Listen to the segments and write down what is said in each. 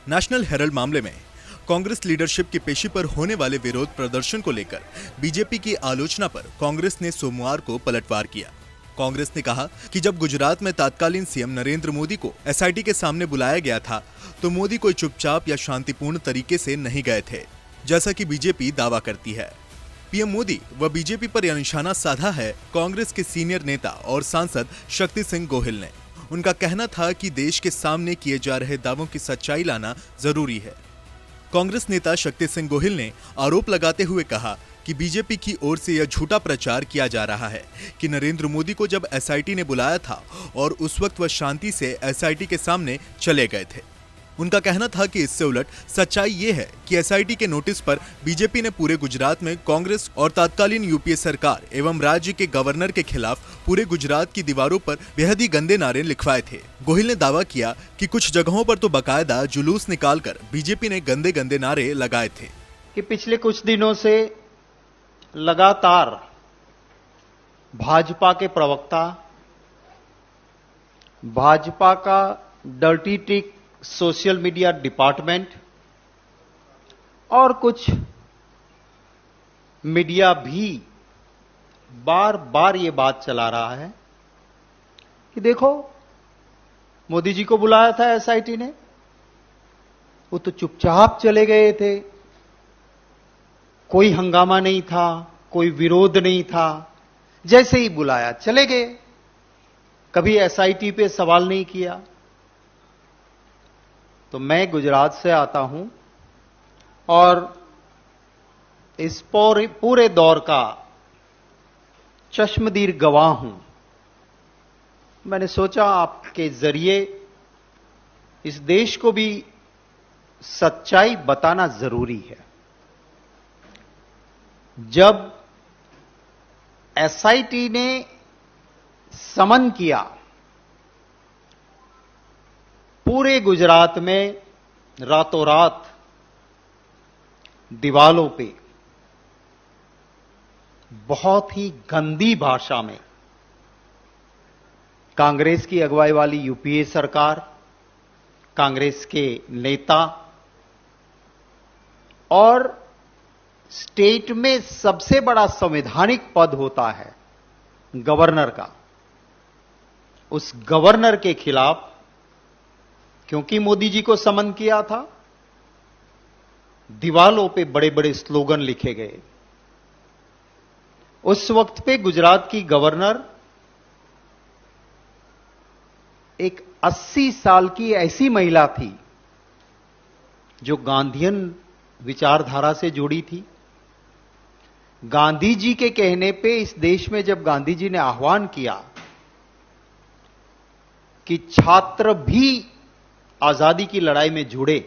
National Herald मामले में Congress leadership की पेशी पर होने वाले विरोध प्रदर्शन को लेकर बीजेपी की आलोचना पर कांग्रेस ने सोमवार को पलटवार किया। कांग्रेस ने कहा कि जब गुजरात में तत्कालीन सीएम नरेंद्र मोदी को एसआईटी के सामने बुलाया गया था तो मोदी कोई चुपचाप या शांतिपूर्ण तरीके से नहीं गए थे, जैसा कि बीजेपी दावा करती है। पीएम मोदी व बीजेपी पर यह निशाना साधा है कांग्रेस के सीनियर नेता और सांसद शक्ति सिंह गोहिल ने। उनका कहना था कि देश के सामने किए जा रहे दावों की सच्चाई लाना जरूरी है। कांग्रेस नेता शक्ति सिंह गोहिल ने आरोप लगाते हुए कहा कि बीजेपी की ओर से यह झूठा प्रचार किया जा रहा है कि नरेंद्र मोदी को जब एसआईटी ने बुलाया था और उस वक्त वह शांति से एसआईटी के सामने चले गए थे। उनका कहना था कि इससे उलट सच्चाई ये है कि एसआईटी के नोटिस पर बीजेपी ने पूरे गुजरात में कांग्रेस और तत्कालीन यूपीए सरकार एवं राज्य के गवर्नर के खिलाफ पूरे गुजरात की दीवारों पर बेहद ही गंदे नारे लिखवाए थे। गोहिल ने दावा किया कि कुछ जगहों पर तो बाकायदा जुलूस निकालकर बीजेपी ने गंदे गंदे नारे लगाए थे। कि पिछले कुछ दिनों से लगातार भाजपा के प्रवक्ता, भाजपा का dirty trick social media department और कुछ मीडिया भी बार बार ये बात चला रहा है कि देखो मोदी जी को बुलाया था एसआईटी ने, वो तो चुपचाप चले गए थे, कोई हंगामा नहीं था, कोई विरोध नहीं था, जैसे ही बुलाया चले गए, कभी एसआईटी पे सवाल नहीं किया। तो मैं गुजरात से आता हूं और इस पूरे दौर का चश्मदीद गवाह हूं। मैंने सोचा आपके जरिए इस देश को भी सच्चाई बताना जरूरी है। जब एसआईटी ने समन किया, पूरे गुजरात में रातों रात दीवालों पे बहुत ही गंदी भाषा में कांग्रेस की अगुवाई वाली यूपीए सरकार, कांग्रेस के नेता और स्टेट में सबसे बड़ा संवैधानिक पद होता है गवर्नर का, उस गवर्नर के खिलाफ, क्योंकि मोदी जी को समन किया था, दीवालों पे बड़े बड़े स्लोगन लिखे गए। उस वक्त पे गुजरात की गवर्नर एक 80 साल की ऐसी महिला थी जो गांधीयन विचारधारा से जुड़ी थी। गांधी जी के कहने पे इस देश में जब गांधी जी ने आह्वान किया कि छात्र भी आजादी की लड़ाई में जुड़े,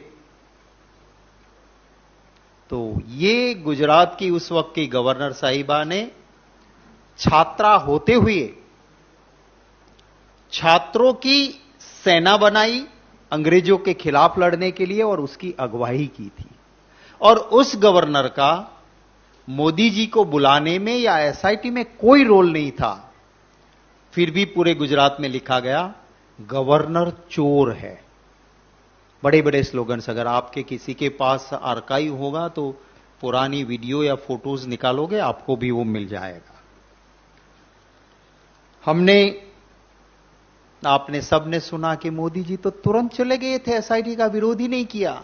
तो ये गुजरात की उस वक्त की गवर्नर साहिबा ने छात्रा होते हुए छात्रों की सेना बनाई अंग्रेजों के खिलाफ लड़ने के लिए और उसकी अगुवाई की थी। और उस गवर्नर का मोदी जी को बुलाने में या एसआईटी में कोई रोल नहीं था, फिर भी पूरे गुजरात में लिखा गया गवर्नर चोर है। बड़े बड़े स्लोगन्स, अगर आपके किसी के पास आर्काइव होगा तो पुरानी वीडियो या फोटोज निकालोगे, आपको भी वो मिल जाएगा। आपने सबने सुना कि मोदी जी तो तुरंत चले गए थे, एसआईटी का विरोध ही नहीं किया।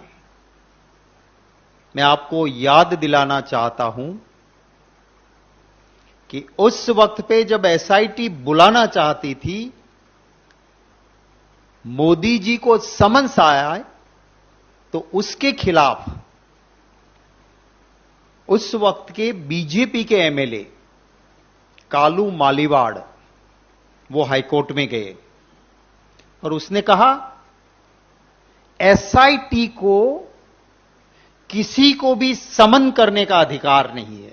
मैं आपको याद दिलाना चाहता हूं कि उस वक्त पे जब एसआईटी बुलाना चाहती थी, मोदी जी को समन्स आया तो उसके खिलाफ उस वक्त के बीजेपी के एमएलए कालू मालीवाड़ वो हाईकोर्ट में गए और उसने कहा एसआईटी को किसी को भी समन करने का अधिकार नहीं है।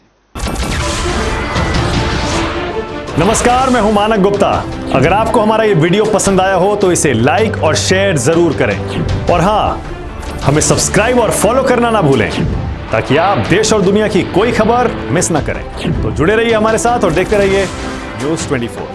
नमस्कार, मैं हूं मानक गुप्ता। अगर आपको हमारा ये वीडियो पसंद आया हो तो इसे लाइक और शेयर जरूर करें और हां, हमें सब्सक्राइब और फॉलो करना ना भूलें ताकि आप देश और दुनिया की कोई खबर मिस ना करें। तो जुड़े रहिए हमारे साथ और देखते रहिए न्यूज़ 24।